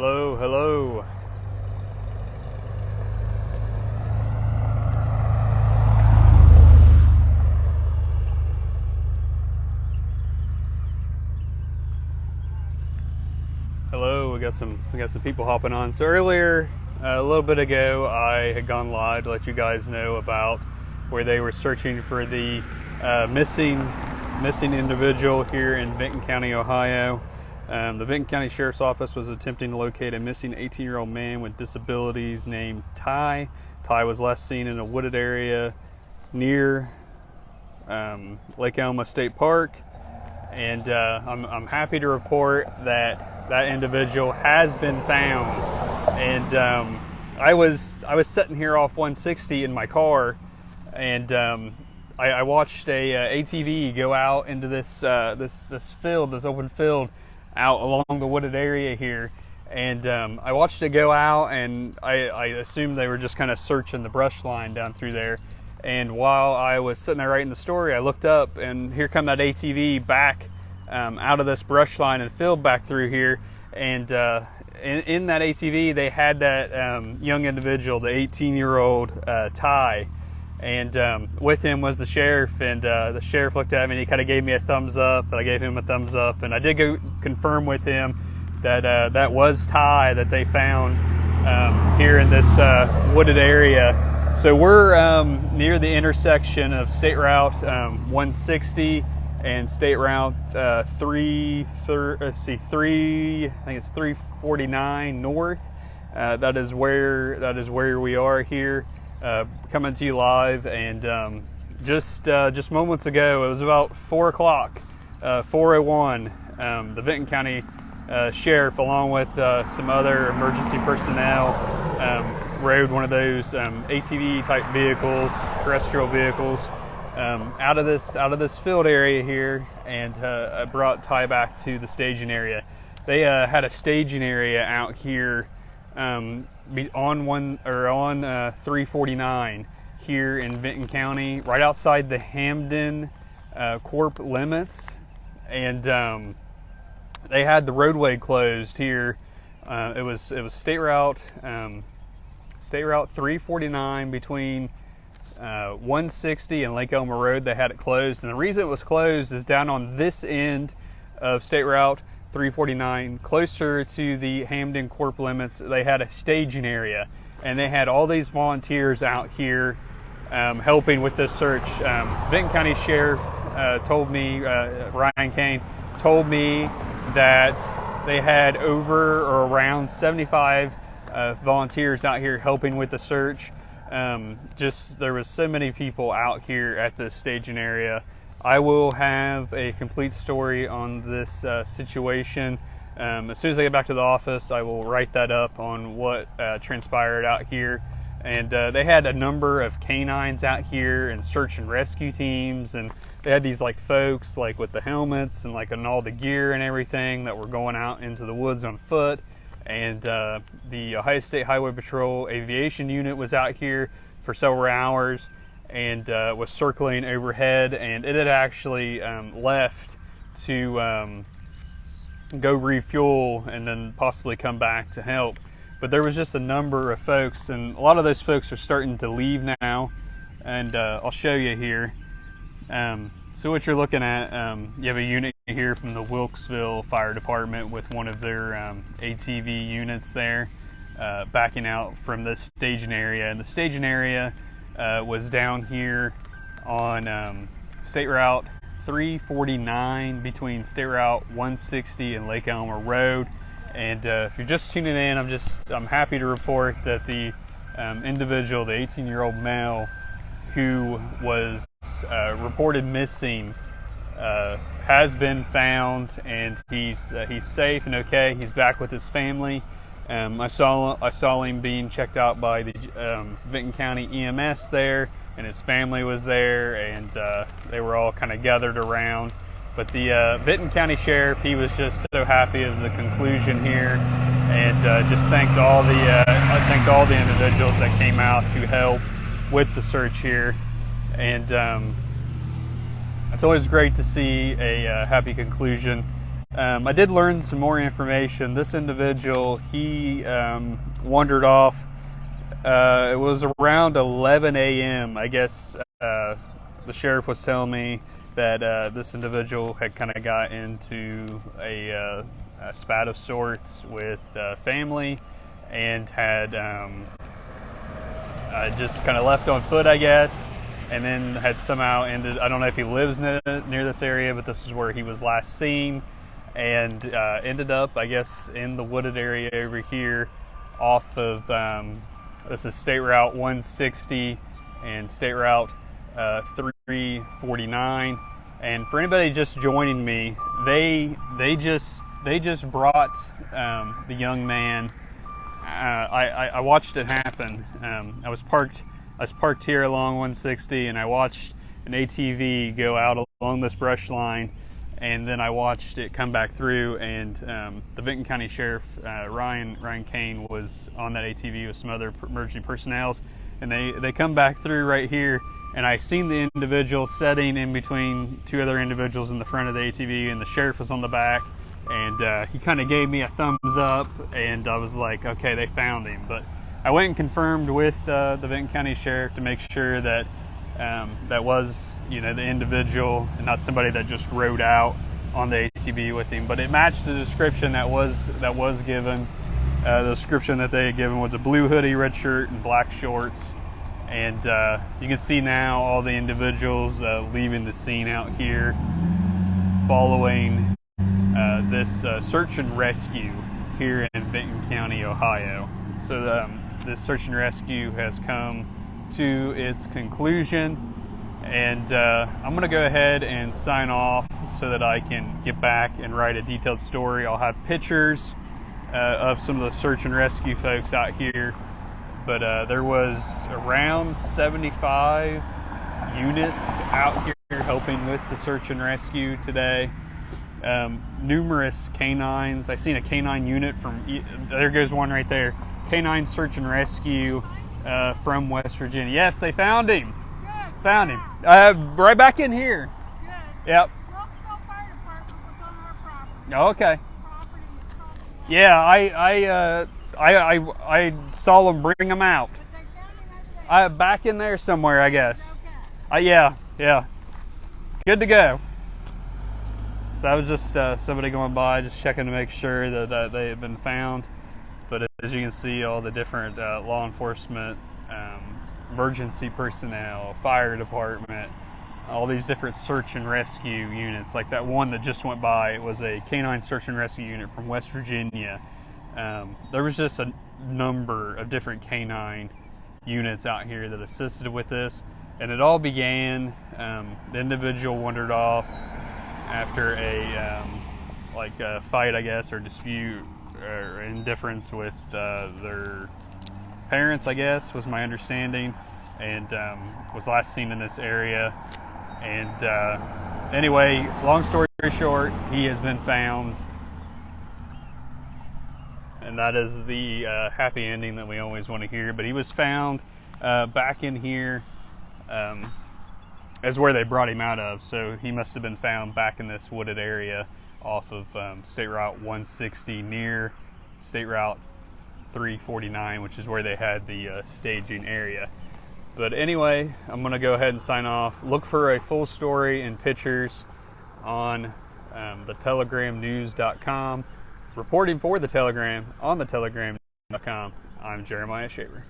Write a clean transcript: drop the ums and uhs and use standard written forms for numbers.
Hello, hello. Hello, we got some people hopping on. So earlier, a little bit ago, I had gone live to let you guys know about where they were searching for the missing individual here in Benton County, Ohio. The Benton County Sheriff's Office was attempting to locate a missing 18-year-old man with disabilities named Ty. Ty was last seen in a wooded area near Lake Elmo State Park, and I'm happy to report that individual has been found. And I was sitting here off 160 in my car, and I watched a ATV go out into this open field out along the wooded area here, and I watched it go out, and I assumed they were just kind of searching the brush line down through there. And while I was sitting there writing the story, I looked up, and here come that ATV back out of this brush line and field back through here. And in that ATV, they had that young individual, the 18-year-old Ty. And with him was the sheriff, and the sheriff looked at me and he kind of gave me a thumbs up, and I gave him a thumbs up, and I did go confirm with him that that was Ty that they found here in this wooded area. So we're near the intersection of State Route 160 and State Route 349 North. That is where we are here. Coming to you live, and just moments ago, it was about 4 o'clock, 4:01. The Benton County Sheriff, along with some other emergency personnel, rode one of those ATV type vehicles, terrestrial vehicles, out of this field area here, and brought Ty back to the staging area. They had a staging area out here on 349 here in Benton County, right outside the Hamden Corp limits, and they had the roadway closed here. It was State Route 349 between 160 and Lake Elmo Road. They had it closed, and the reason it was closed is down on this end of State Route 349, closer to the Hamden Corp limits. They had a staging area, and they had all these volunteers out here helping with this search. Benton County Sheriff told me, Ryan Kane told me that they had over or around 75 volunteers out here helping with the search. There was so many people out here at this staging area. I will have a complete story on this situation. As soon as I get back to the office, I will write that up on what transpired out here. And they had a number of canines out here and search and rescue teams, and they had these folks with the helmets and and all the gear and everything that were going out into the woods on foot. And the Ohio State Highway Patrol Aviation Unit was out here for several hours, and was circling overhead, and it had actually left to go refuel and then possibly come back to help. But there was just a number of folks, and a lot of those folks are starting to leave now, and I'll show you here. So what you're looking at, you have a unit here from the Wilkesville Fire Department with one of their ATV units there, backing out from this staging area. And the staging area was down here on State Route 349 between State Route 160 and Lake Elmo Road. And if you're just tuning in, I'm happy to report that the individual, the 18-year-old male who was reported missing, has been found, and he's safe and okay. He's back with his family. I saw him being checked out by the Benton County EMS there, and his family was there, and they were all kind of gathered around. But the Benton County Sheriff, he was just so happy of the conclusion here, and just thanked all the individuals that came out to help with the search here. And it's always great to see a happy conclusion I did learn some more information. This individual, he wandered off. It was around 11 a.m. I guess the sheriff was telling me that this individual had kind of got into a spat of sorts with family and had just kind of left on foot, I guess, and then had somehow ended. I don't know if he lives near this area, but this is where he was last seen, and ended up, I guess, in the wooded area over here off of this is State Route 160 and State Route 349. And for anybody just joining me, they just brought the young man. I watched it happen. I was parked here along 160, and I watched an ATV go out along this brush line, and then I watched it come back through. And the Benton County Sheriff Ryan Kane was on that ATV with some other emergency personnel, and they come back through right here. And I seen the individual sitting in between two other individuals in the front of the ATV, and the sheriff was on the back. And he kind of gave me a thumbs up, and I was like, okay, they found him. But I went and confirmed with the Benton County Sheriff to make sure that that was, the individual and not somebody that just rode out on the ATV with him. But it matched the description that was given. The description that they had given was a blue hoodie, red shirt, and black shorts. And you can see now all the individuals leaving the scene out here following this search and rescue here in Benton County, Ohio. So this search and rescue has come to its conclusion, and I'm going to go ahead and sign off so that I can get back and write a detailed story. I'll have pictures of some of the search and rescue folks out here, but there was around 75 units out here helping with the search and rescue today. Numerous canines. I seen a canine unit there goes one right there. Canine search and rescue from West Virginia. Yes, they found him. Good. Found him. Right back in here. Good. Yep. Roseville Fire Department was on our property. Okay. Property across the Yeah, I saw them bring him out. But they found him Back in there somewhere, I guess. okay. Yeah. Good to go. So that was just somebody going by, just checking to make sure that they had been found. But as you can see, all the different law enforcement, emergency personnel, fire department, all these different search and rescue units. Like that one that just went by, it was a canine search and rescue unit from West Virginia. There was just a number of different canine units out here that assisted with this. And it all began, the individual wandered off after a fight, I guess, or dispute or indifference with their parents, I guess, was my understanding, and was last seen in this area. And anyway, long story short, he has been found, and that is the happy ending that we always want to hear. But he was found back in here. As where they brought him out of, so he must have been found back in this wooded area off of State Route 160 near State Route 349, which is where they had the staging area. But anyway, I'm going to go ahead and sign off. Look for a full story and pictures on the telegramnews.com. Reporting for the Telegram on the telegram.com, I'm Jeremiah Shaver.